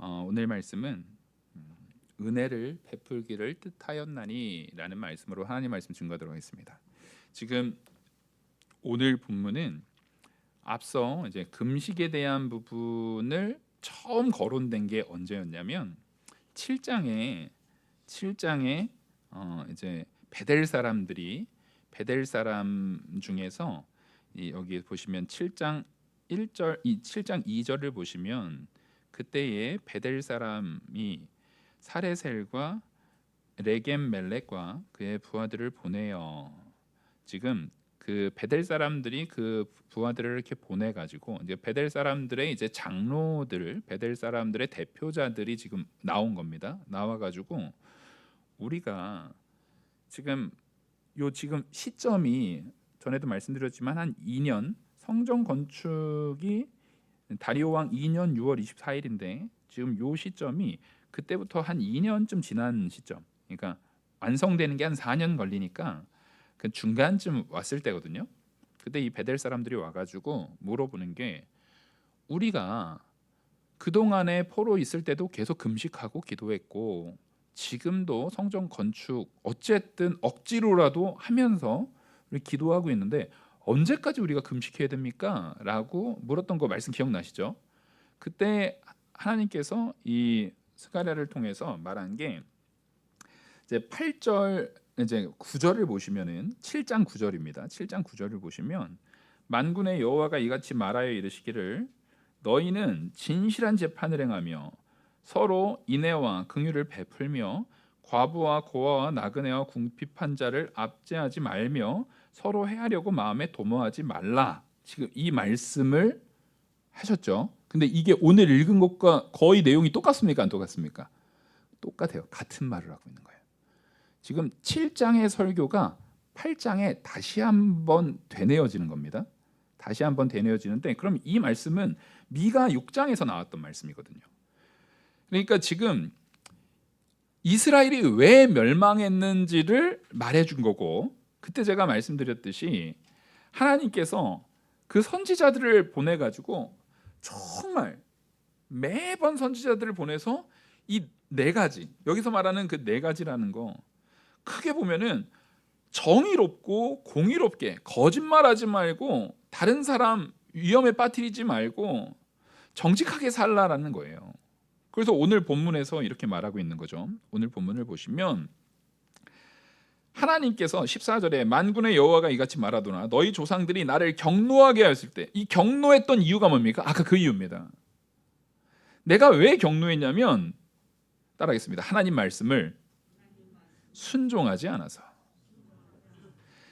오늘 말씀은 은혜를 베풀기를 뜻하였나니라는 말씀으로 하나님 말씀 증거하도록 하겠습니다. 지금 오늘 본문은 앞서 이제 금식에 대한 부분을 처음 거론된 게 언제였냐면 7장에 이제 베델 사람 중에서 여기 보시면 7장 1절, 7장 2절을 보시면 그때에 베델 사람이 사레셀과 레겜멜렉과 그의 부하들을 보내요. 지금 그 베델 사람들이 그 부하들을 이렇게 보내 가지고 이제 베델 사람들의 이제 장로들, 베델 사람들의 대표자들이 지금 나온 겁니다. 나와 가지고 우리가 지금 지금 시점이 전에도 말씀드렸지만 한 2년 성전 건축이 다리오 왕 2년 6월 24일인데 지금 요 시점이 그때부터 한 2년쯤 지난 시점. 그러니까 완성되는 게 한 4년 걸리니까 그 중간쯤 왔을 때거든요. 그때 이 베델 사람들이 와가지고 물어보는 게 우리가 그동안에 포로 있을 때도 계속 금식하고 기도했고 지금도 성전 건축 어쨌든 억지로라도 하면서 우리 기도하고 있는데 언제까지 우리가 금식해야 됩니까? 라고 물었던 거 말씀 기억나시죠? 그때 하나님께서 이 스가랴를 통해서 말한 게 이제 8절 이제 9절을 보시면은 7장 9절입니다. 7장 9절을 보시면 만군의 여호와가 이같이 말하여 이르시기를 너희는 진실한 재판을 행하며 서로 인애와 긍휼을 베풀며 과부와 고아와 나그네와 궁핍한 자를 압제하지 말며 서로 해하려고 마음에 도모하지 말라. 지금 이 말씀을 하셨죠. 근데 이게 오늘 읽은 것과 거의 내용이 똑같습니까? 안 똑같습니까? 똑같아요. 같은 말을 하고 있는 거예요. 지금 7장의 설교가 8장에 다시 한번 되뇌어지는 겁니다. 다시 한번 되뇌어지는데 그럼 이 말씀은 미가 6장에서 나왔던 말씀이거든요. 그러니까 지금 이스라엘이 왜 멸망했는지를 말해준 거고 그때 제가 말씀드렸듯이 하나님께서 그 선지자들을 보내가지고 정말 매번 선지자들을 보내서 이 네 가지 여기서 말하는 그 네 가지라는 거 크게 보면은 정의롭고 공의롭게 거짓말하지 말고 다른 사람 위험에 빠뜨리지 말고 정직하게 살라라는 거예요. 그래서 오늘 본문에서 이렇게 말하고 있는 거죠. 오늘 본문을 보시면 하나님께서 14절에 만군의 여호와가 이같이 말하도나 너희 조상들이 나를 경노하게 하였을 때 이 경노했던 이유가 뭡니까? 아까 그 이유입니다. 내가 왜 경노했냐면 따라하겠습니다. 하나님 말씀을 순종하지 않아서.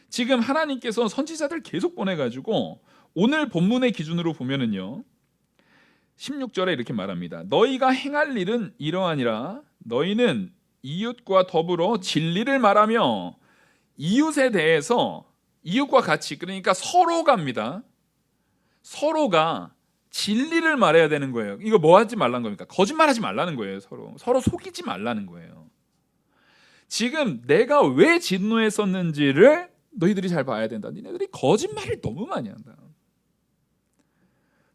지금 하나님께서 선지자들 계속 보내가지고 오늘 본문의 기준으로 보면은요 16절에 이렇게 말합니다. 너희가 행할 일은 이러하니라. 너희는 이웃과 더불어 진리를 말하며 이웃에 대해서 이웃과 같이 그러니까 서로가입니다. 서로가 진리를 말해야 되는 거예요. 이거 뭐 하지 말라는 겁니까? 거짓말하지 말라는 거예요. 서로 속이지 말라는 거예요. 지금 내가 왜 진노했었는지를 너희들이 잘 봐야 된다. 니네들이 거짓말을 너무 많이 한다.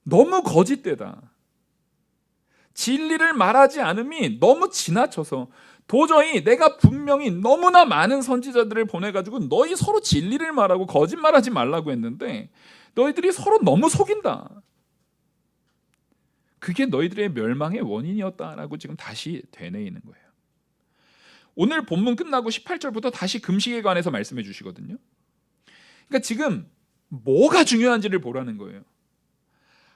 너무 거짓되다. 진리를 말하지 않음이 너무 지나쳐서 도저히 내가 분명히 너무나 많은 선지자들을 보내가지고 너희 서로 진리를 말하고 거짓말하지 말라고 했는데 너희들이 서로 너무 속인다. 그게 너희들의 멸망의 원인이었다라고 지금 다시 되뇌이는 거예요. 오늘 본문 끝나고 18절부터 다시 금식에 관해서 말씀해 주시거든요. 그러니까 지금 뭐가 중요한지를 보라는 거예요.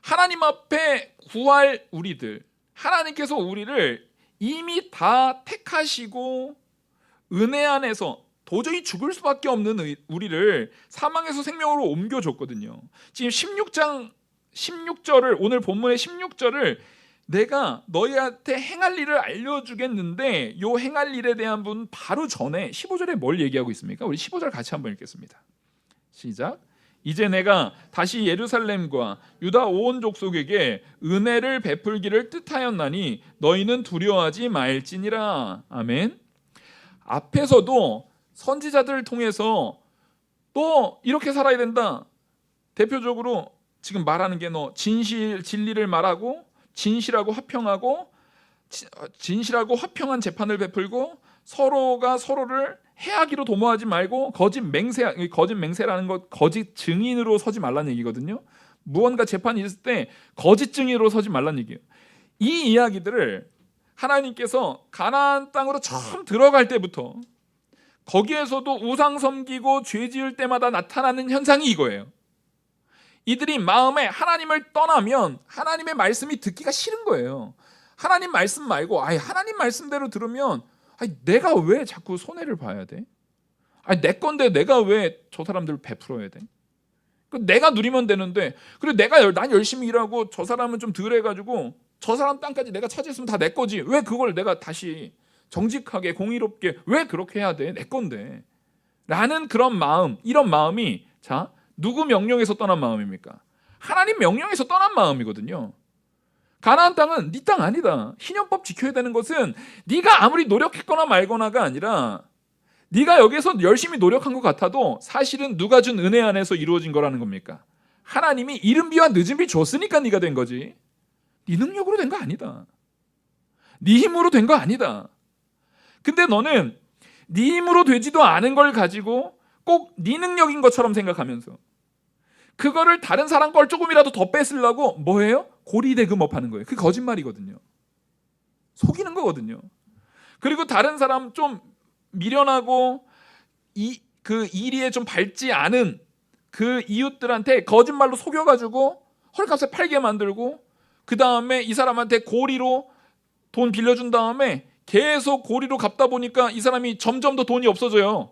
하나님 앞에 구할 우리들, 하나님께서 우리를 이미 다 택하시고 은혜 안에서 도저히 죽을 수밖에 없는 우리를 사망에서 생명으로 옮겨줬거든요. 지금 16절을 오늘 본문의 16절을 내가 너희한테 행할 일을 알려주겠는데 요 행할 일에 대한 분 바로 전에 15절에 뭘 얘기하고 있습니까? 우리 15절 같이 한번 읽겠습니다. 시작. 이제 내가 다시 예루살렘과 유다 온 족속에게 은혜를 베풀기를 뜻하였나니 너희는 두려워하지 말지니라. 아멘. 앞에서도 선지자들을 통해서 또 이렇게 살아야 된다. 대표적으로 지금 말하는 게 너 진리를 말하고 진실하고 화평하고 진실하고 화평한 재판을 베풀고 서로가 서로를 해하기로 도모하지 말고 거짓 맹세라는 것, 거짓 증인으로 서지 말라는 얘기거든요. 무언가 재판이 있을 때 거짓 증인으로 서지 말라는 얘기예요. 이 이야기들을 하나님께서 가나안 땅으로 처음 들어갈 때부터 거기에서도 우상 섬기고 죄 지을 때마다 나타나는 현상이 이거예요. 이들이 마음에 하나님을 떠나면 하나님의 말씀이 듣기가 싫은 거예요. 하나님 말씀 말고 하나님 말씀대로 들으면 내가 왜 자꾸 손해를 봐야 돼? 내 건데 내가 왜 저 사람들을 베풀어야 돼? 내가 누리면 되는데, 그리고 난 열심히 일하고 저 사람은 좀 덜 해가지고 저 사람 땅까지 내가 차지했으면 다 내 거지. 왜 그걸 내가 다시 정직하게 공의롭게 왜 그렇게 해야 돼? 내 건데. 라는 그런 마음, 이런 마음이 자 누구 명령에서 떠난 마음입니까? 하나님 명령에서 떠난 마음이거든요. 가나안 땅은 네 땅 아니다. 신연법 지켜야 되는 것은 네가 아무리 노력했거나 말거나가 아니라 네가 여기서 열심히 노력한 것 같아도 사실은 누가 준 은혜 안에서 이루어진 거라는 겁니까? 하나님이 이른 비와 늦은 비 줬으니까 네가 된 거지. 네 능력으로 된 거 아니다. 네 힘으로 된 거 아니다. 근데 너는 네 힘으로 되지도 않은 걸 가지고 꼭 네 능력인 것처럼 생각하면서 그거를 다른 사람 걸 조금이라도 더 뺏으려고 뭐예요? 고리대금업하는 거예요. 그게 거짓말이거든요. 속이는 거거든요. 그리고 다른 사람 좀 미련하고 그 일에 좀 밝지 않은 그 이웃들한테 거짓말로 속여가지고 헐값에 팔게 만들고 그 다음에 이 사람한테 고리로 돈 빌려준 다음에 계속 고리로 갚다 보니까 이 사람이 점점 더 돈이 없어져요.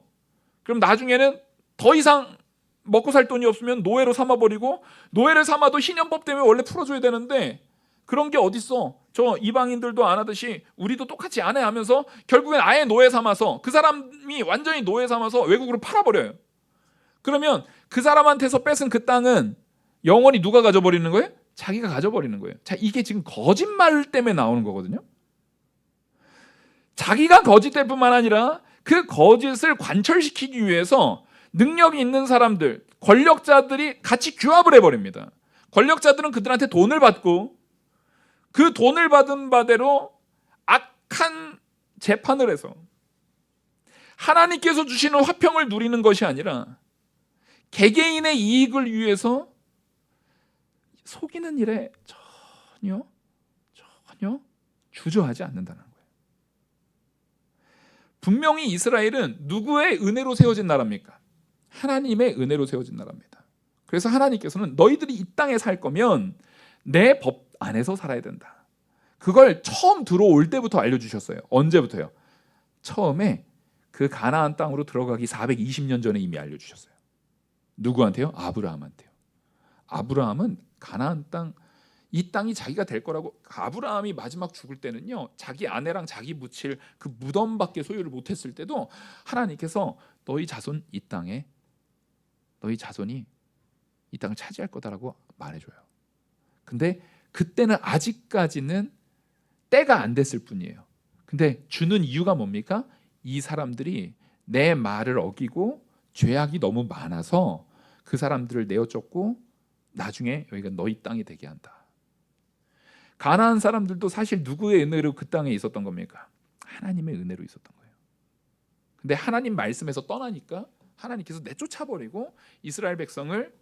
그럼 나중에는 더 이상 먹고 살 돈이 없으면 노예로 삼아버리고, 노예를 삼아도 신연법 때문에 원래 풀어줘야 되는데 그런 게 어딨어. 저 이방인들도 안 하듯이 우리도 똑같이 안 해 하면서 결국엔 아예 노예 삼아서 그 사람이 완전히 노예 삼아서 외국으로 팔아버려요. 그러면 그 사람한테서 뺏은 그 땅은 영원히 누가 가져버리는 거예요? 자기가 가져버리는 거예요. 자, 이게 지금 거짓말 때문에 나오는 거거든요. 자기가 거짓될 뿐만 아니라 그 거짓을 관철시키기 위해서 능력이 있는 사람들, 권력자들이 같이 규합을 해버립니다. 권력자들은 그들한테 돈을 받고 그 돈을 받은 바대로 악한 재판을 해서 하나님께서 주시는 화평을 누리는 것이 아니라 개개인의 이익을 위해서 속이는 일에 전혀 주저하지 않는다는 거예요. 분명히 이스라엘은 누구의 은혜로 세워진 나라입니까? 하나님의 은혜로 세워진 나라입니다. 그래서 하나님께서는 너희들이 이 땅에 살 거면 내 법 안에서 살아야 된다. 그걸 처음 들어올 때부터 알려주셨어요. 언제부터요? 처음에 그 가나안 땅으로 들어가기 420년 전에 이미 알려주셨어요. 누구한테요? 아브라함한테요. 아브라함은 가나안 땅, 이 땅이 자기가 될 거라고, 아브라함이 마지막 죽을 때는요, 자기 아내랑 자기 묻힐 그 무덤밖에 소유를 못했을 때도 하나님께서 너희 자손 이 땅에, 너희 자손이 이 땅을 차지할 거다라고 말해줘요. 근데 그때는 아직까지는 때가 안 됐을 뿐이에요. 근데 주는 이유가 뭡니까? 이 사람들이 내 말을 어기고 죄악이 너무 많아서 그 사람들을 내어 쫓고 나중에 여기가 너희 땅이 되게 한다. 가나안 사람들도 사실 누구의 은혜로 그 땅에 있었던 겁니까? 하나님의 은혜로 있었던 거예요. 근데 하나님 말씀에서 떠나니까 하나님께서 내쫓아버리고 이스라엘 백성을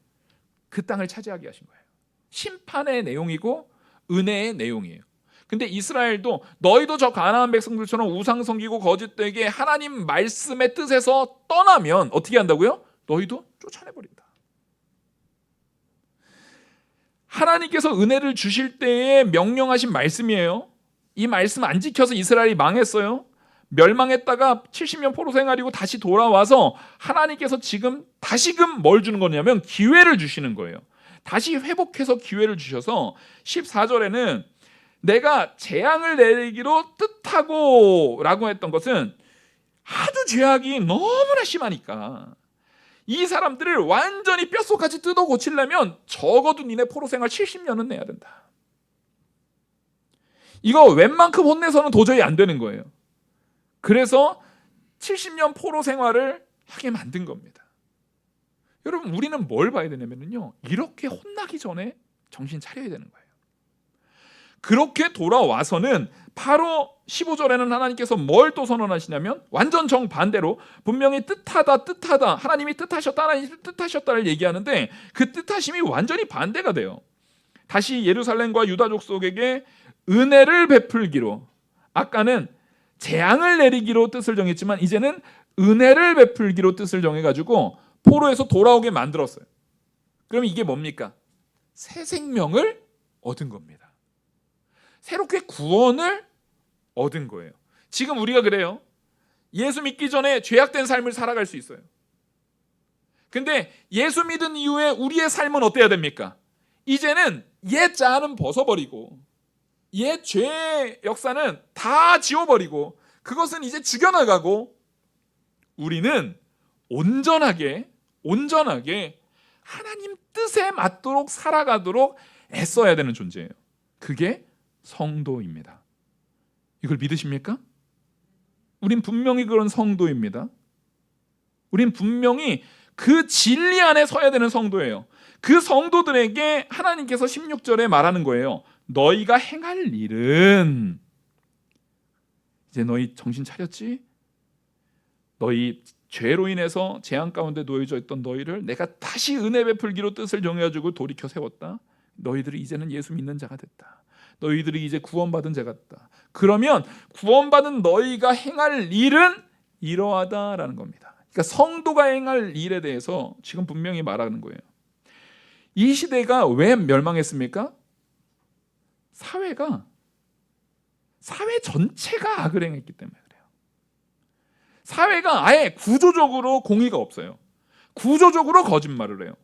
그 땅을 차지하게 하신 거예요. 심판의 내용이고 은혜의 내용이에요. 근데 이스라엘도 너희도 저 가나안 백성들처럼 우상 섬기고 거짓되게 하나님 말씀의 뜻에서 떠나면 어떻게 한다고요? 너희도 쫓아내버린다. 하나님께서 은혜를 주실 때에 명령하신 말씀이에요. 이 말씀 안 지켜서 이스라엘이 망했어요. 멸망했다가 70년 포로 생활이고 다시 돌아와서 하나님께서 지금 다시금 뭘 주는 거냐면 기회를 주시는 거예요. 다시 회복해서 기회를 주셔서 14절에는 내가 재앙을 내리기로 뜻하고 라고 했던 것은 하도 죄악이 너무나 심하니까 이 사람들을 완전히 뼛속까지 뜯어 고치려면 적어도 니네 포로 생활 70년은 내야 된다. 이거 웬만큼 혼내서는 도저히 안 되는 거예요. 그래서 70년 포로 생활을 하게 만든 겁니다. 여러분, 우리는 뭘 봐야 되냐면요, 이렇게 혼나기 전에 정신 차려야 되는 거예요. 그렇게 돌아와서는 바로 15절에는 하나님께서 뭘 또 선언하시냐면 완전 정반대로 분명히 뜻하다 하나님이 뜻하셨다 하나님이 뜻하셨다를 얘기하는데 그 뜻하심이 완전히 반대가 돼요. 다시 예루살렘과 유다 족속에게 은혜를 베풀기로, 아까는 재앙을 내리기로 뜻을 정했지만 이제는 은혜를 베풀기로 뜻을 정해가지고 포로에서 돌아오게 만들었어요. 그럼 이게 뭡니까? 새 생명을 얻은 겁니다. 새롭게 구원을 얻은 거예요. 지금 우리가 그래요. 예수 믿기 전에 죄악된 삶을 살아갈 수 있어요. 근데 예수 믿은 이후에 우리의 삶은 어때야 됩니까? 이제는 옛 자아는 벗어버리고 옛 죄의 역사는 다 지워버리고 그것은 이제 죽여나가고 우리는 온전하게 하나님 뜻에 맞도록 살아가도록 애써야 되는 존재예요. 그게 성도입니다. 이걸 믿으십니까? 우린 분명히 그런 성도입니다. 우린 분명히 그 진리 안에 서야 되는 성도예요. 그 성도들에게 하나님께서 16절에 말하는 거예요. 너희가 행할 일은, 이제 너희 정신 차렸지? 너희 죄로 인해서 재앙 가운데 놓여져 있던 너희를 내가 다시 은혜 베풀기로 뜻을 정해가지고 돌이켜 세웠다. 너희들이 이제는 예수 믿는 자가 됐다. 너희들이 이제 구원받은 자가 됐다. 그러면 구원받은 너희가 행할 일은 이러하다라는 겁니다. 그러니까 성도가 행할 일에 대해서 지금 분명히 말하는 거예요. 이 시대가 왜 멸망했습니까? 사회 전체가 악을 행했기 때문에 그래요. 사회가 아예 구조적으로 공의가 없어요. 구조적으로 거짓말을 해요.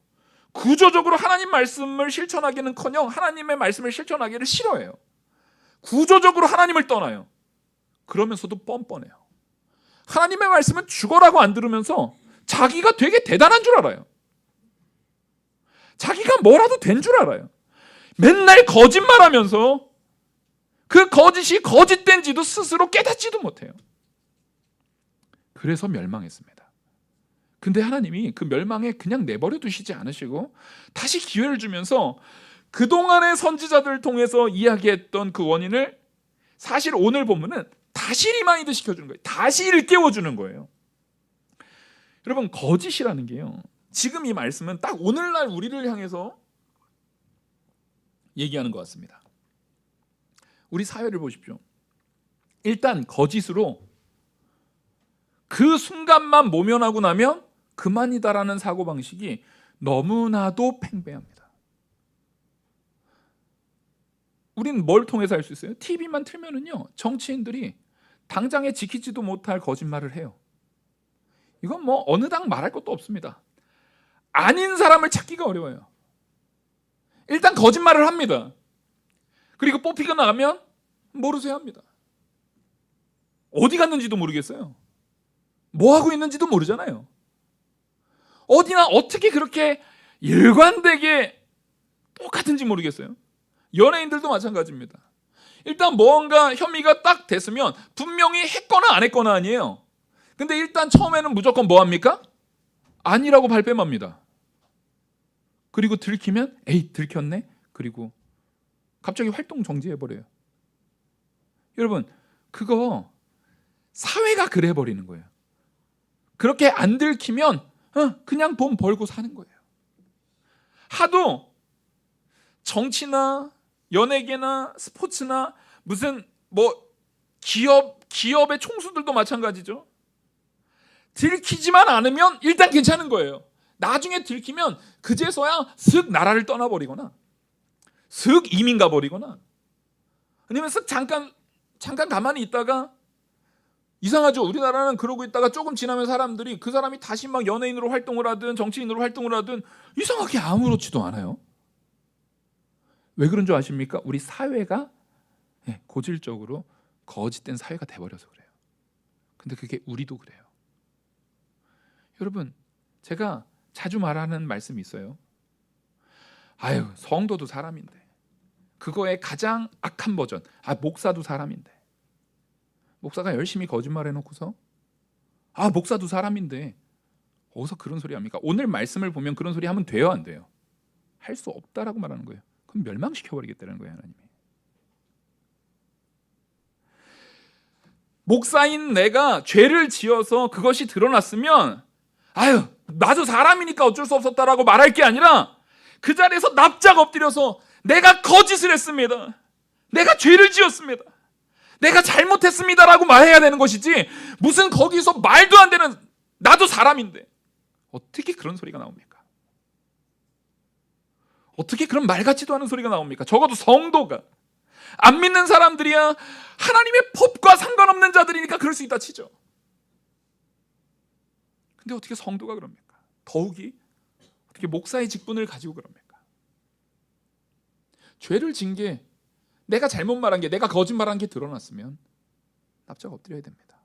구조적으로 하나님 말씀을 실천하기는커녕 하나님의 말씀을 실천하기를 싫어해요. 구조적으로 하나님을 떠나요. 그러면서도 뻔뻔해요. 하나님의 말씀은 죽어라고 안 들으면서 자기가 되게 대단한 줄 알아요. 자기가 뭐라도 된 줄 알아요. 맨날 거짓말하면서 그 거짓이 거짓된지도 스스로 깨닫지도 못해요. 그래서 멸망했습니다. 근데 하나님이 그 멸망에 그냥 내버려 두시지 않으시고 다시 기회를 주면서 그동안의 선지자들을 통해서 이야기했던 그 원인을 사실 오늘 본문은 다시 리마인드 시켜주는 거예요. 다시 일깨워주는 거예요. 여러분, 거짓이라는 게요, 지금 이 말씀은 딱 오늘날 우리를 향해서 얘기하는 것 같습니다. 우리 사회를 보십시오. 일단 거짓으로 그 순간만 모면하고 나면 그만이다라는 사고방식이 너무나도 팽배합니다. 우리는 뭘 통해서 알 수 있어요? TV만 틀면은요, 정치인들이 당장에 지키지도 못할 거짓말을 해요. 이건 뭐 어느 당 말할 것도 없습니다. 아닌 사람을 찾기가 어려워요. 일단 거짓말을 합니다. 그리고 뽑히고 나면 모르세요 합니다. 어디 갔는지도 모르겠어요. 뭐 하고 있는지도 모르잖아요. 어디나 어떻게 그렇게 일관되게 똑같은지 모르겠어요. 연예인들도 마찬가지입니다. 일단 뭔가 혐의가 딱 됐으면 분명히 했거나 안 했거나 아니에요. 근데 일단 처음에는 무조건 뭐 합니까? 아니라고 발뺌합니다. 그리고 들키면 에이 들켰네? 그리고 갑자기 활동 정지해버려요. 여러분, 그거 사회가 그래버리는 거예요. 그렇게 안 들키면 그냥 돈 벌고 사는 거예요. 하도 정치나 연예계나 스포츠나 무슨 뭐 기업의 총수들도 마찬가지죠. 들키지만 않으면 일단 괜찮은 거예요. 나중에 들키면 그제서야 슥 나라를 떠나버리거나 슥 이민 가버리거나 아니면 슥 잠깐 가만히 있다가, 이상하죠. 우리나라는 그러고 있다가 조금 지나면 사람들이 그 사람이 다시 막 연예인으로 활동을 하든 정치인으로 활동을 하든 이상하게 아무렇지도 않아요. 왜 그런 줄 아십니까? 우리 사회가 고질적으로 거짓된 사회가 돼버려서 그래요. 근데 그게 우리도 그래요. 여러분, 제가 자주 말하는 말씀이 있어요. 아유, 성도도 사람인데, 그거의 가장 악한 버전, 목사도 사람인데, 목사가 열심히 거짓말 해놓고서 목사도 사람인데 어디서 그런 소리 합니까? 오늘 말씀을 보면 그런 소리 하면 돼요, 안 돼요? 할 수 없다라고 말하는 거예요. 그럼 멸망시켜버리겠다는 거예요, 하나님이. 목사인 내가 죄를 지어서 그것이 드러났으면 아유, 나도 사람이니까 어쩔 수 없었다라고 말할 게 아니라 그 자리에서 납작 엎드려서 내가 거짓을 했습니다. 내가 죄를 지었습니다. 내가 잘못했습니다라고 말해야 되는 것이지, 무슨 거기서 말도 안 되는, 나도 사람인데 어떻게 그런 소리가 나옵니까? 어떻게 그런 말 같지도 않은 소리가 나옵니까? 적어도 성도가, 안 믿는 사람들이야 하나님의 법과 상관없는 자들이니까 그럴 수 있다 치죠. 근데 어떻게 성도가 그럽니까? 더욱이 어떻게 목사의 직분을 가지고 그럽니까? 죄를 진 게, 내가 잘못 말한 게, 내가 거짓말한 게 드러났으면 납작 엎드려야 됩니다.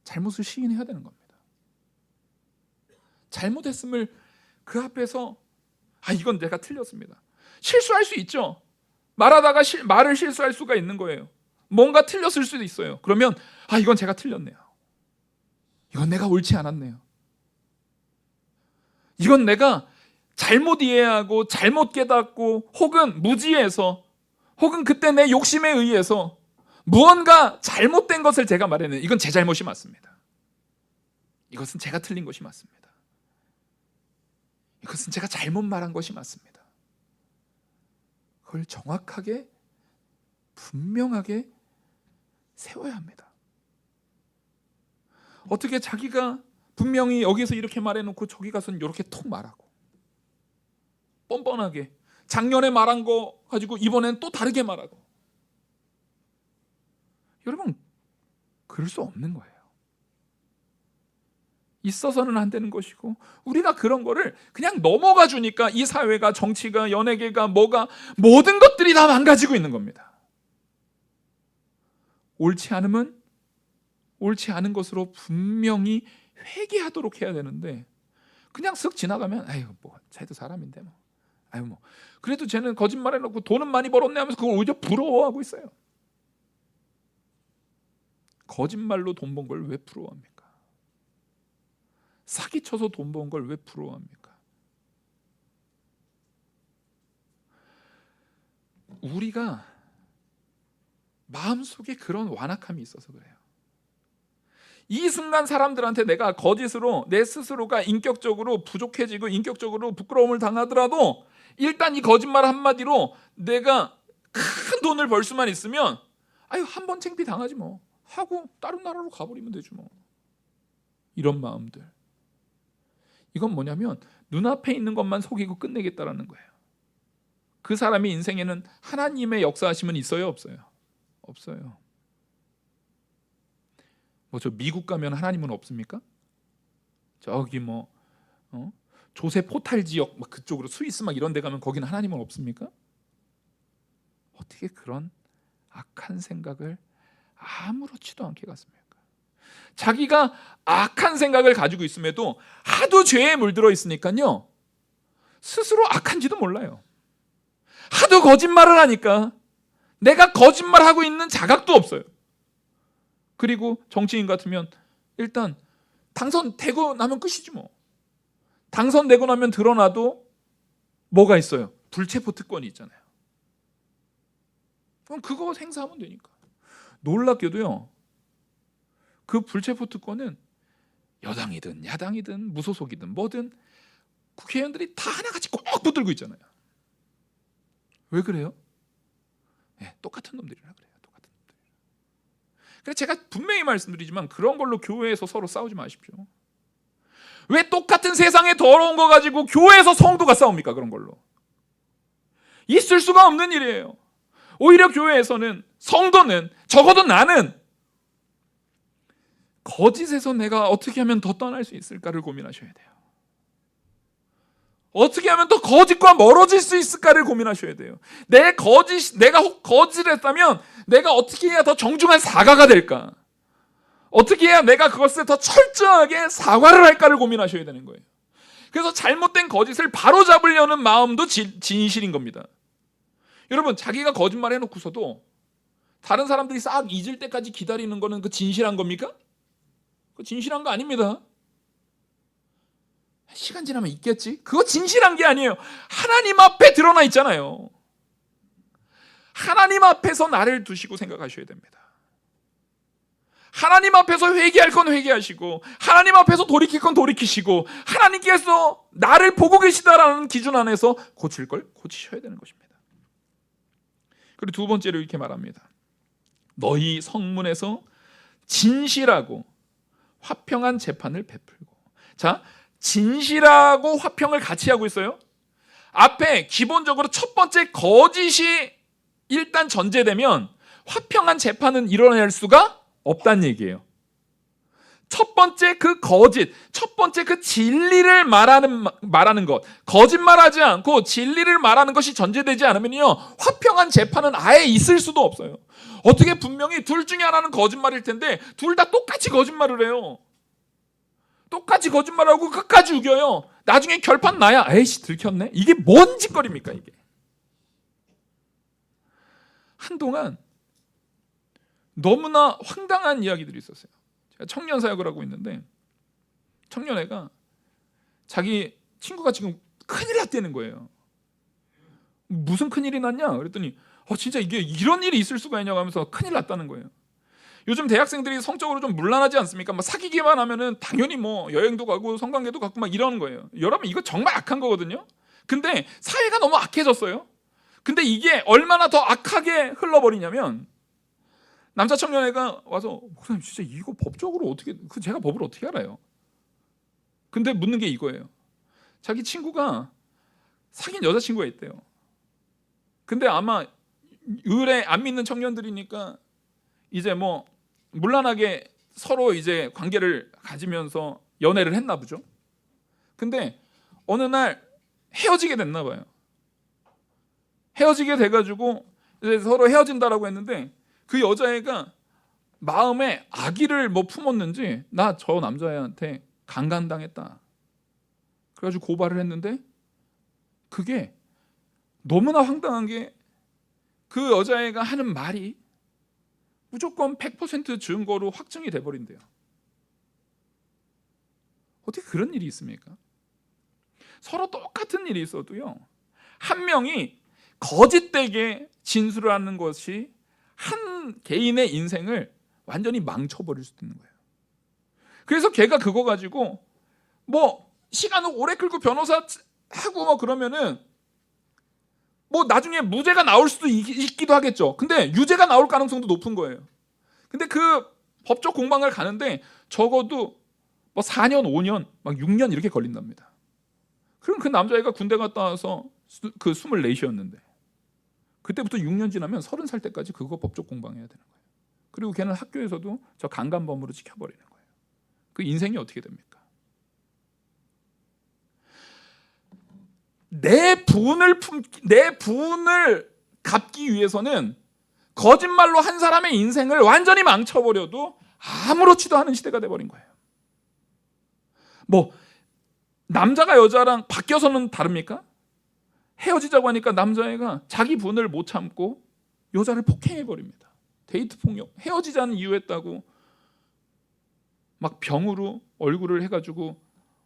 잘못을 시인해야 되는 겁니다. 잘못했음을 그 앞에서 이건 내가 틀렸습니다. 실수할 수 있죠. 말하다가 말을 실수할 수가 있는 거예요. 뭔가 틀렸을 수도 있어요. 그러면 이건 제가 틀렸네요. 이건 내가 옳지 않았네요. 이건 내가 잘못 이해하고 잘못 깨닫고 혹은 무지해서 혹은 그때 내 욕심에 의해서 무언가 잘못된 것을 제가 말했는데 이건 제 잘못이 맞습니다. 이것은 제가 틀린 것이 맞습니다. 이것은 제가 잘못 말한 것이 맞습니다. 그걸 정확하게 분명하게 세워야 합니다. 어떻게 자기가 분명히 여기서 이렇게 말해놓고 저기 가서는 이렇게 톡 말하고 뻔뻔하게 작년에 말한 거 가지고 이번엔 또 다르게 말하고. 여러분, 그럴 수 없는 거예요. 있어서는 안 되는 것이고, 우리가 그런 거를 그냥 넘어가 주니까 이 사회가, 정치가, 연예계가, 뭐가, 모든 것들이 다 망가지고 있는 겁니다. 옳지 않으면 옳지 않은 것으로 분명히 회개하도록 해야 되는데, 그냥 쓱 지나가면 쟤도 사람인데 그래도 쟤는 거짓말 해놓고 돈은 많이 벌었네 하면서 그걸 오히려 부러워하고 있어요. 거짓말로 돈 번 걸 왜 부러워합니까? 사기쳐서 돈 번 걸 왜 부러워합니까? 우리가 마음속에 그런 완악함이 있어서 그래요. 이 순간 사람들한테 내가 거짓으로 내 스스로가 인격적으로 부족해지고 인격적으로 부끄러움을 당하더라도 일단 이 거짓말 한마디로 내가 큰 돈을 벌 수만 있으면 한 번 창피 당하지 뭐 하고 다른 나라로 가버리면 되지 뭐. 이런 마음들. 이건 뭐냐면 눈앞에 있는 것만 속이고 끝내겠다라는 거예요. 그 사람의 인생에는 하나님의 역사하심은 있어요, 없어요? 없어요. 저 미국 가면 하나님은 없습니까? 저기 조세 포탈 지역 그쪽으로 스위스 이런 데 가면 거기는 하나님은 없습니까? 어떻게 그런 악한 생각을 아무렇지도 않게 갖습니까? 자기가 악한 생각을 가지고 있음에도 하도 죄에 물들어 있으니까요, 스스로 악한지도 몰라요. 하도 거짓말을 하니까 내가 거짓말하고 있는 자각도 없어요. 그리고 정치인 같으면 일단 당선되고 나면 끝이지 뭐. 당선되고 나면 드러나도 뭐가 있어요? 불체포 특권이 있잖아요. 그럼 그거 행사하면 되니까. 놀랍게도요, 그 불체포 특권은 여당이든 야당이든 무소속이든 뭐든 국회의원들이 다 하나같이 꼭 붙들고 있잖아요. 왜 그래요? 똑같은 놈들이라 그래요. 똑같은 놈들. 그래서 제가 분명히 말씀드리지만 그런 걸로 교회에서 서로 싸우지 마십시오. 왜 똑같은 세상에 더러운 거 가지고 교회에서 성도가 싸웁니까? 그런 걸로. 있을 수가 없는 일이에요. 오히려 교회에서는, 성도는, 적어도 나는 거짓에서 내가 어떻게 하면 더 떠날 수 있을까를 고민하셔야 돼요. 어떻게 하면 더 거짓과 멀어질 수 있을까를 고민하셔야 돼요. 내가 혹 거짓을 했다면 내가 어떻게 해야 더 정중한 사과가 될까? 어떻게 해야 내가 그것을 더 철저하게 사과를 할까를 고민하셔야 되는 거예요. 그래서 잘못된 거짓을 바로잡으려는 마음도 진실인 겁니다. 여러분, 자기가 거짓말 해놓고서도 다른 사람들이 싹 잊을 때까지 기다리는 거는 그 진실한 겁니까? 그 진실한 거 아닙니다. 시간 지나면 있겠지? 그거 진실한 게 아니에요. 하나님 앞에 드러나 있잖아요. 하나님 앞에서 나를 두시고 생각하셔야 됩니다. 하나님 앞에서 회개할 건 회개하시고 하나님 앞에서 돌이킬 건 돌이키시고 하나님께서 나를 보고 계시다라는 기준 안에서 고칠 걸 고치셔야 되는 것입니다. 그리고 두 번째로 이렇게 말합니다. 너희 성문에서 진실하고 화평한 재판을 베풀고. 자, 진실하고 화평을 같이 하고 있어요. 앞에 기본적으로 첫 번째 거짓이 일단 전제되면 화평한 재판은 일어날 수가 없다는 얘기예요. 첫 번째 그 거짓, 첫 번째 그 진리를 말하는 것, 거짓말하지 않고 진리를 말하는 것이 전제되지 않으면요, 화평한 재판은 아예 있을 수도 없어요. 어떻게 분명히 둘 중에 하나는 거짓말일 텐데 둘 다 똑같이 거짓말을 해요. 똑같이 거짓말하고 끝까지 우겨요. 나중에 결판 나야 에이씨 들켰네. 이게 뭔 짓거리입니까 이게. 한동안 너무나 황당한 이야기들이 있었어요. 제가 청년 사역을 하고 있는데 청년애가 자기 친구가 지금 큰일 났다는 거예요. 무슨 큰일이 났냐 그랬더니 진짜 이게 이런 일이 있을 수가 있냐고 하면서 큰일 났다는 거예요. 요즘 대학생들이 성적으로 좀 문란하지 않습니까? 막 사귀기만 하면은 당연히 뭐 여행도 가고 성관계도 갖고 막 이러는 거예요. 여러분 이거 정말 악한 거거든요. 근데 사회가 너무 악해졌어요. 근데 이게 얼마나 더 악하게 흘러버리냐면 남자 청년애가 와서 목사님 진짜 이거 법적으로 어떻게 제가 법을 어떻게 알아요? 근데 묻는 게 이거예요. 자기 친구가 사귄 여자친구가 있대요. 근데 아마 의뢰 안 믿는 청년들이니까 이제 뭐 문란하게 서로 이제 관계를 가지면서 연애를 했나 보죠. 근데 어느 날 헤어지게 됐나 봐요. 헤어지게 돼가지고 이제 서로 헤어진다라고 했는데 그 여자애가 마음에 악의를 뭐 품었는지 나 저 남자애한테 강간당했다. 그래가지고 고발을 했는데 그게 너무나 황당한 게 그 여자애가 하는 말이 무조건 100% 증거로 확정이 돼버린대요. 어떻게 그런 일이 있습니까? 서로 똑같은 일이 있어도요, 한 명이 거짓되게 진술을 하는 것이 한 개인의 인생을 완전히 망쳐버릴 수도 있는 거예요. 그래서 걔가 그거 가지고 뭐 시간을 오래 끌고 변호사 하고 뭐 그러면은 뭐 나중에 무죄가 나올 수도 있기도 하겠죠. 근데 유죄가 나올 가능성도 높은 거예요. 근데 그 법적 공방을 가는데 적어도 뭐 4년, 5년, 막 6년 이렇게 걸린답니다. 그럼 그 남자애가 군대 갔다 와서 그 24이었는데 그때부터 6년 지나면 30살 때까지 그거 법적 공방해야 되는 거예요. 그리고 걔는 학교에서도 저 강간범으로 찍혀버리는 거예요. 그 인생이 어떻게 됩니까? 내 분을 갚기 위해서는 거짓말로 한 사람의 인생을 완전히 망쳐버려도 아무렇지도 않은 시대가 돼버린 거예요. 뭐 남자가 여자랑 바뀌어서는 다릅니까? 헤어지자고 하니까 남자애가 자기 분을 못 참고 여자를 폭행해버립니다. 데이트 폭력, 헤어지자는 이유했다고 막 병으로 얼굴을 해가지고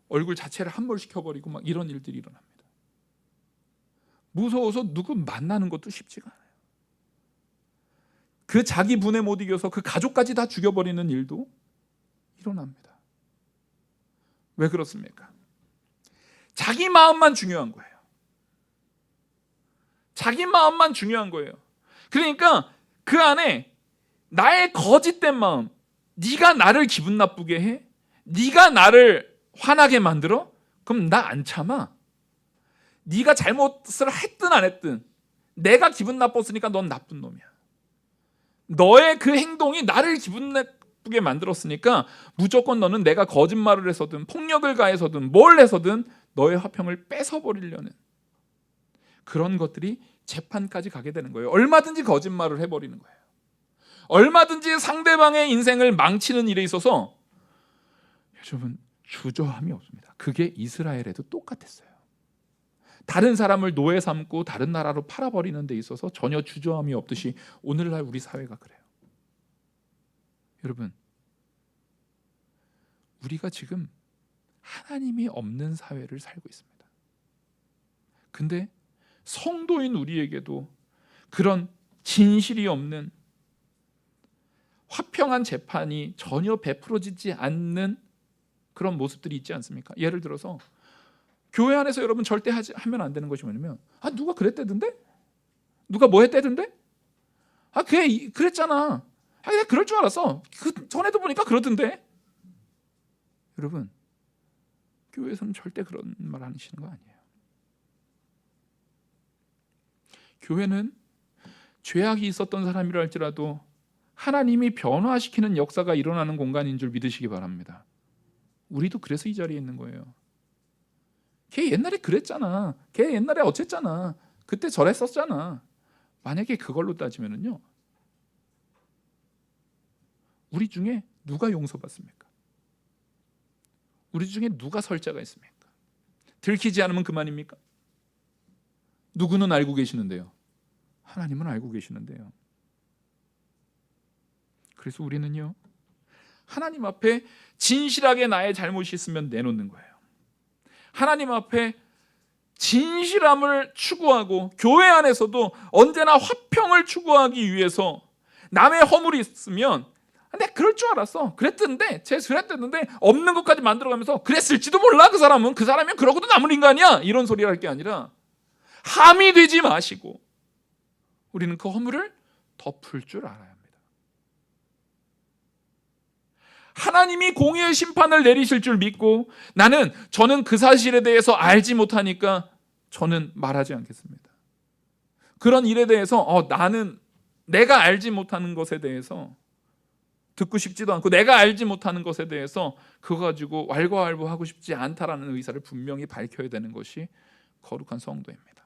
얼굴 자체를 함몰시켜버리고 막 이런 일들이 일어납니다. 무서워서 누구 만나는 것도 쉽지가 않아요. 그 자기 분에 못 이겨서 그 가족까지 다 죽여버리는 일도 일어납니다. 왜 그렇습니까? 자기 마음만 중요한 거예요. 자기 마음만 중요한 거예요. 그러니까 그 안에 나의 거짓된 마음, 네가 나를 기분 나쁘게 해? 네가 나를 화나게 만들어? 그럼 나 안 참아. 네가 잘못을 했든 안 했든 내가 기분 나빴으니까 넌 나쁜 놈이야. 너의 그 행동이 나를 기분 나쁘게 만들었으니까 무조건 너는 내가 거짓말을 해서든 폭력을 가해서든 뭘 해서든 너의 화평을 뺏어버리려는 그런 것들이 재판까지 가게 되는 거예요. 얼마든지 거짓말을 해버리는 거예요. 얼마든지 상대방의 인생을 망치는 일에 있어서 여러분 주저함이 없습니다. 그게 이스라엘에도 똑같았어요. 다른 사람을 노예 삼고 다른 나라로 팔아버리는 데 있어서 전혀 주저함이 없듯이 오늘날 우리 사회가 그래요. 여러분 우리가 지금 하나님이 없는 사회를 살고 있습니다. 근데 성도인 우리에게도 그런 진실이 없는 화평한 재판이 전혀 베풀어지지 않는 그런 모습들이 있지 않습니까? 예를 들어서 교회 안에서 여러분 절대 하면 안 되는 것이 뭐냐면, 누가 그랬대던데? 누가 뭐 했대던데? 그게 그랬잖아. 내가 그럴 줄 알았어. 그 전에도 보니까 그러던데. 여러분, 교회에서는 절대 그런 말 안 하시는 거 아니에요. 교회는 죄악이 있었던 사람이라 할지라도 하나님이 변화시키는 역사가 일어나는 공간인 줄 믿으시기 바랍니다. 우리도 그래서 이 자리에 있는 거예요. 걔 옛날에 그랬잖아. 걔 옛날에 어쨌잖아. 그때 저랬었잖아. 만약에 그걸로 따지면은요, 우리 중에 누가 용서받습니까? 우리 중에 누가 설자가 있습니까? 들키지 않으면 그만입니까? 누구는 알고 계시는데요? 하나님은 알고 계시는데요. 그래서 우리는요, 하나님 앞에 진실하게 나의 잘못이 있으면 내놓는 거예요. 하나님 앞에 진실함을 추구하고 교회 안에서도 언제나 화평을 추구하기 위해서 남의 허물이 있으면 내가 그럴 줄 알았어. 그랬던데, 그랬던데 없는 것까지 만들어가면서 그랬을지도 몰라. 그 사람이면 그러고도 남은 인간이야. 이런 소리를 할 게 아니라 함이 되지 마시고 우리는 그 허물을 덮을 줄 알아야 합니다. 하나님이 공의의 심판을 내리실 줄 믿고 저는 그 사실에 대해서 알지 못하니까 저는 말하지 않겠습니다. 그런 일에 대해서 나는 내가 알지 못하는 것에 대해서 듣고 싶지도 않고 내가 알지 못하는 것에 대해서 그거 가지고 왈가왈부하고 싶지 않다라는 의사를 분명히 밝혀야 되는 것이 거룩한 성도입니다.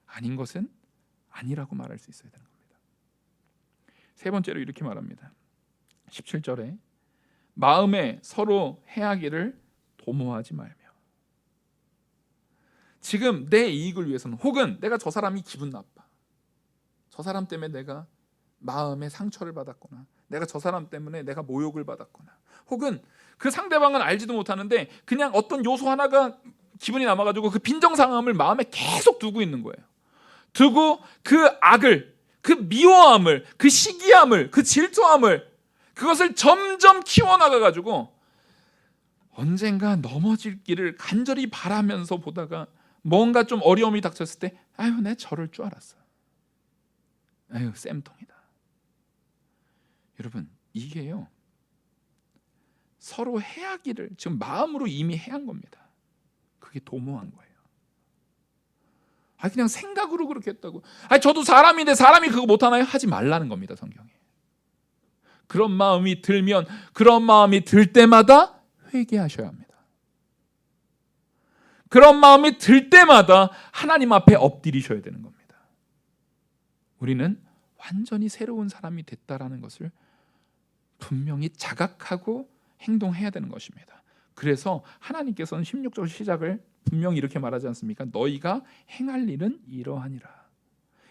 아닌 것은 아니라고 말할 수 있어야 되는 겁니다. 세 번째로 이렇게 말합니다. 17절에 마음에 서로 해하기를 도모하지 말며. 지금 내 이익을 위해서는, 혹은 내가 저 사람이 기분 나빠, 저 사람 때문에 내가 마음에 상처를 받았거나, 내가 저 사람 때문에 내가 모욕을 받았거나, 혹은 그 상대방은 알지도 못하는데 그냥 어떤 요소 하나가 기분이 남아가지고 그 빈정상함을 마음에 계속 두고 있는 거예요. 두고 그 악을, 그 미워함을, 그 시기함을, 그 질투함을, 그것을 점점 키워나가가지고 언젠가 넘어질 길을 간절히 바라면서 보다가 뭔가 좀 어려움이 닥쳤을 때 내가 저럴 줄 알았어. 쌤통이다. 여러분, 이게요, 서로 해하기를 지금 마음으로 이미 해한 겁니다. 그게 도모한 거예요. 그냥 생각으로 그렇게 했다고. 저도 사람인데 사람이 그거 못하나요? 하지 말라는 겁니다, 성경에. 그런 마음이 들면, 그런 마음이 들 때마다 회개하셔야 합니다. 그런 마음이 들 때마다 하나님 앞에 엎드리셔야 되는 겁니다. 우리는 완전히 새로운 사람이 됐다라는 것을 분명히 자각하고 행동해야 되는 것입니다. 그래서 하나님께서는 16절 시작을 분명히 이렇게 말하지 않습니까? 너희가 행할 일은 이러하니라.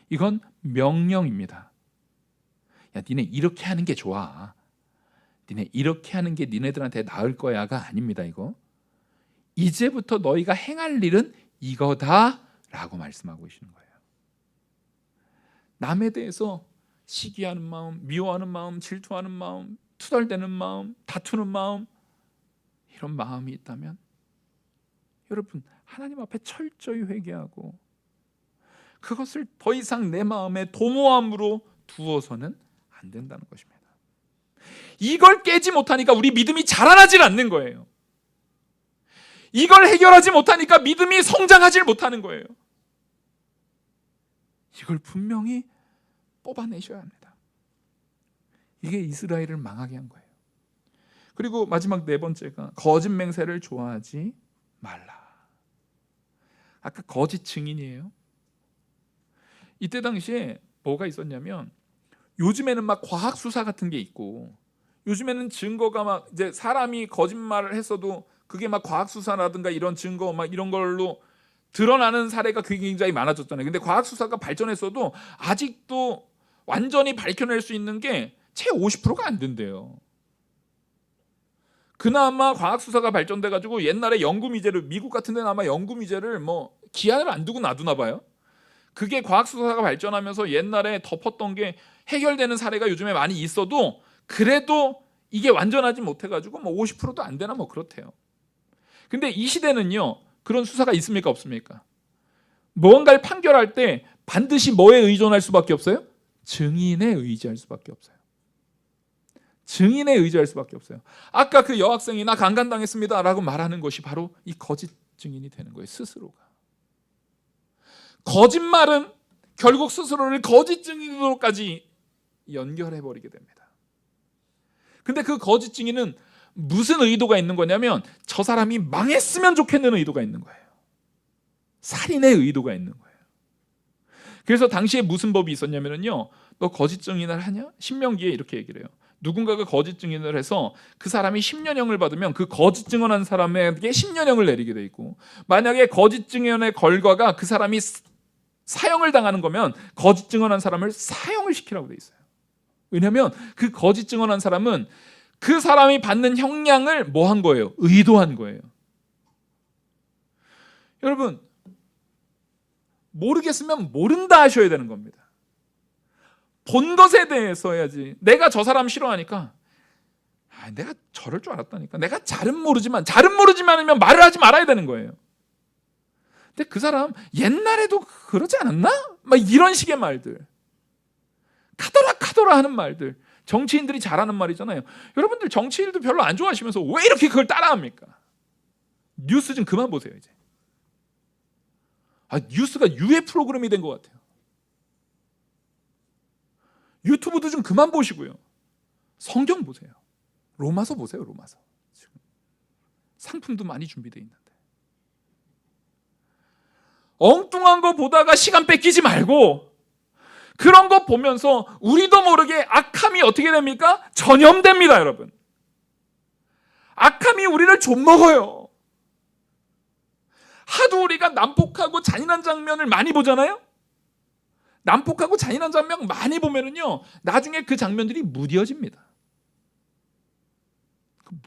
이건 명령입니다. 니네 이렇게 하는 게 좋아. 니네 이렇게 하는 게 니네들한테 나을 거야가 아닙니다. 이제부터 너희가 행할 일은 이거다라고 말씀하고 계시는 거예요. 남에 대해서 시기하는 마음, 미워하는 마음, 질투하는 마음, 투덜대는 마음, 다투는 마음, 이런 마음이 있다면 여러분, 하나님 앞에 철저히 회개하고 그것을 더 이상 내 마음에 도모함으로 두어서는 안 된다는 것입니다. 이걸 깨지 못하니까 우리 믿음이 자라나질 않는 거예요. 이걸 해결하지 못하니까 믿음이 성장하질 못하는 거예요. 이걸 분명히 뽑아내셔야 합니다. 이게 이스라엘을 망하게 한 거예요. 그리고 마지막 네 번째가 거짓 맹세를 좋아하지 말라. 아까 거짓 증인이에요. 이때 당시에 뭐가 있었냐면, 요즘에는 막 과학 수사 같은 게 있고, 요즘에는 증거가 막 이제 사람이 거짓말을 했어도 그게 막 과학 수사라든가 이런 증거 막 이런 걸로 드러나는 사례가 굉장히 많아졌잖아요. 근데 과학 수사가 발전했어도 아직도 완전히 밝혀낼 수 있는 게 채 50%가 안 된대요. 그나마 과학 수사가 발전돼 가지고 옛날에 연구 미제를, 미국 같은 데는 아마 연구 미제를 뭐 기한을 안 두고 놔두나 봐요. 그게 과학수사가 발전하면서 옛날에 덮었던 게 해결되는 사례가 요즘에 많이 있어도 그래도 이게 완전하지 못해가지고 뭐 50%도 안 되나 뭐 그렇대요. 근데 이 시대는요, 그런 수사가 있습니까 없습니까? 무언가를 판결할 때 반드시 뭐에 의존할 수밖에 없어요? 증인에 의지할 수밖에 없어요. 증인에 의지할 수밖에 없어요. 아까 그 여학생이 나 강간당했습니다 라고 말하는 것이 바로 이 거짓 증인이 되는 거예요. 스스로가. 거짓말은 결국 스스로를 거짓 증인으로까지 연결해버리게 됩니다. 근데 그 거짓 증인은 무슨 의도가 있는 거냐면 저 사람이 망했으면 좋겠는 의도가 있는 거예요. 살인의 의도가 있는 거예요. 그래서 당시에 무슨 법이 있었냐면요, 너 거짓 증인을 하냐? 신명기에 이렇게 얘기를 해요. 누군가가 거짓 증인을 해서 그 사람이 10년형을 받으면 그 거짓 증언한 사람에게 10년형을 내리게 돼 있고, 만약에 거짓 증언의 결과가 그 사람이 사형을 당하는 거면 거짓 증언한 사람을 사형을 시키라고 돼 있어요. 왜냐하면 그 거짓 증언한 사람은 그 사람이 받는 형량을 뭐 한 거예요? 의도한 거예요. 여러분, 모르겠으면 모른다 하셔야 되는 겁니다. 본 것에 대해서 해야지. 내가 저 사람 싫어하니까 내가 저럴 줄 알았다니까. 내가 잘은 모르지만이면 말을 하지 말아야 되는 거예요. 근데 그 사람 옛날에도 그러지 않았나? 막 이런 식의 말들, 카더라 하는 말들, 정치인들이 잘하는 말이잖아요. 여러분들 정치인도 별로 안 좋아하시면서 왜 이렇게 그걸 따라합니까? 뉴스 좀 그만 보세요 이제. 뉴스가 유해 프로그램이 된 것 같아요. 유튜브도 좀 그만 보시고요. 성경 보세요. 로마서 보세요. 로마서. 지금 상품도 많이 준비되어 있는데. 엉뚱한 거 보다가 시간 뺏기지 말고 그런 거 보면서 우리도 모르게 악함이 어떻게 됩니까? 전염됩니다, 여러분. 악함이 우리를 좀먹어요. 하도 우리가 난폭하고 잔인한 장면을 많이 보잖아요. 난폭하고 잔인한 장면 많이 보면은요, 나중에 그 장면들이 무뎌집니다.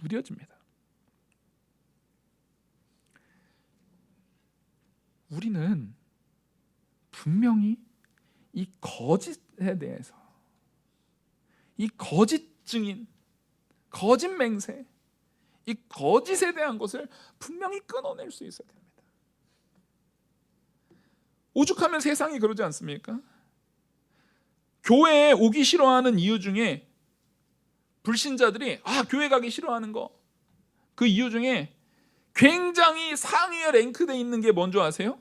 무뎌집니다. 우리는 분명히 이 거짓에 대해서, 이 거짓 증인, 거짓 맹세, 이 거짓에 대한 것을 분명히 끊어낼 수 있어야 됩니다. 오죽하면 세상이 그러지 않습니까? 교회에 오기 싫어하는 이유 중에 불신자들이 교회 가기 싫어하는 거, 그 이유 중에 굉장히 상위에 랭크되어 있는 게 뭔지 아세요?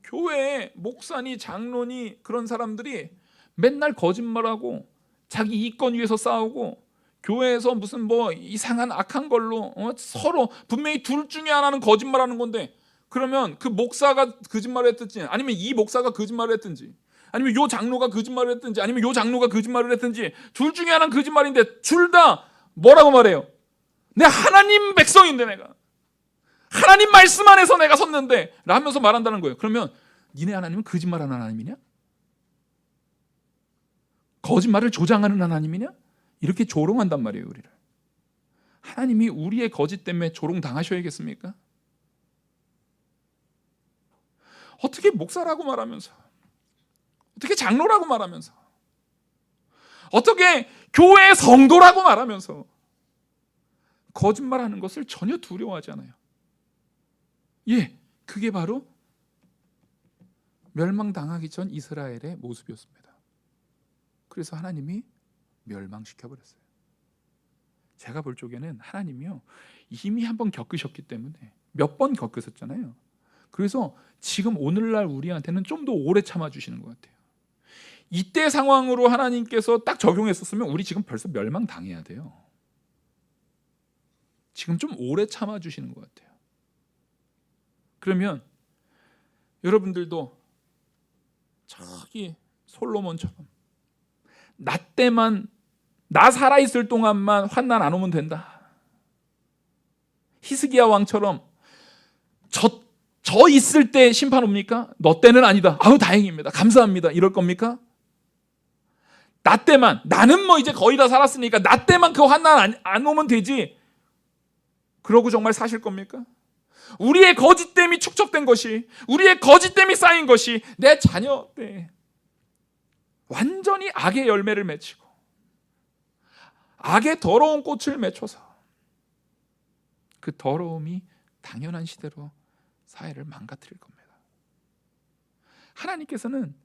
교회에 목사니 장로니 그런 사람들이 맨날 거짓말하고 자기 이권 위해서 싸우고 교회에서 무슨 뭐 이상한 악한 걸로 서로 분명히 둘 중에 하나는 거짓말하는 건데, 그러면 그 목사가 거짓말을 했든지 아니면 이 목사가 거짓말을 했든지 아니면 요 장로가 거짓말을 했든지 아니면 요 장로가 거짓말을 했든지 둘 중에 하나는 거짓말인데 둘 다 뭐라고 말해요? 내가 하나님 백성인데, 내가 하나님 말씀 안에서 내가 섰는데 라면서 말한다는 거예요. 그러면 니네 하나님은 거짓말하는 하나님이냐? 거짓말을 조장하는 하나님이냐? 이렇게 조롱한단 말이에요, 우리를. 하나님이 우리의 거짓 때문에 조롱당하셔야겠습니까? 어떻게 목사라고 말하면서, 어떻게 장로라고 말하면서, 어떻게 교회의 성도라고 말하면서 거짓말하는 것을 전혀 두려워하지 않아요. 그게 바로 멸망당하기 전 이스라엘의 모습이었습니다. 그래서 하나님이 멸망시켜버렸어요. 제가 볼 적에는 하나님이요, 이미 한번 겪으셨기 때문에 몇 번 겪으셨잖아요. 그래서 지금 오늘날 우리한테는 좀 더 오래 참아주시는 것 같아요. 이때 상황으로 하나님께서 딱 적용했었으면 우리 지금 벌써 멸망당해야 돼요. 지금 좀 오래 참아주시는 것 같아요. 그러면 여러분들도 저기 솔로몬처럼 나 살아있을 동안만 환난 안 오면 된다. 히스기야 왕처럼 저 있을 때 심판 옵니까? 너 때는 아니다. 다행입니다. 감사합니다. 이럴 겁니까? 나 때만, 나는 뭐 이제 거의 다 살았으니까 나 때만 그 환난 안 오면 되지. 그러고 정말 사실 겁니까? 우리의 거짓됨이 축적된 것이, 우리의 거짓됨이 쌓인 것이 내 자녀 때 완전히 악의 열매를 맺히고 악의 더러운 꽃을 맺혀서 그 더러움이 당연한 시대로 사회를 망가뜨릴 겁니다. 하나님께서는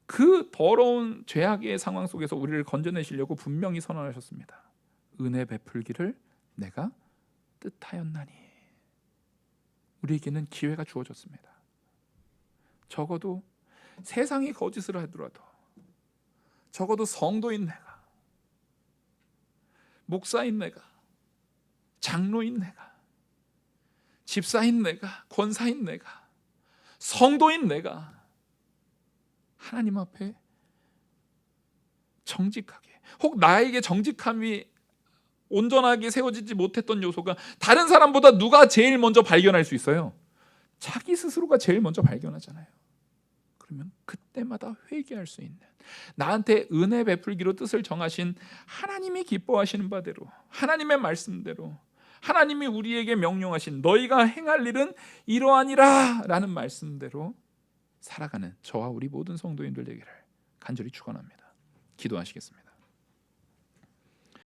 그 더러운 죄악의 상황 속에서 우리를 건져내시려고 분명히 선언하셨습니다. 은혜 베풀기를 내가 뜻하였나니. 우리에게는 기회가 주어졌습니다. 적어도 세상이 거짓을 하더라도, 적어도 성도인 내가, 목사인 내가, 장로인 내가, 집사인 내가, 권사인 내가, 성도인 내가 하나님 앞에 정직하게, 혹 나에게 정직함이 온전하게 세워지지 못했던 요소가 다른 사람보다 누가 제일 먼저 발견할 수 있어요? 자기 스스로가 제일 먼저 발견하잖아요. 그러면 그때마다 회개할 수 있는, 나한테 은혜 베풀기로 뜻을 정하신 하나님이 기뻐하시는 바대로, 하나님의 말씀대로, 하나님이 우리에게 명령하신 너희가 행할 일은 이러하니라 라는 말씀대로 살아가는 저와 우리 모든 성도인들 되기를 간절히 축원합니다. 기도하시겠습니다.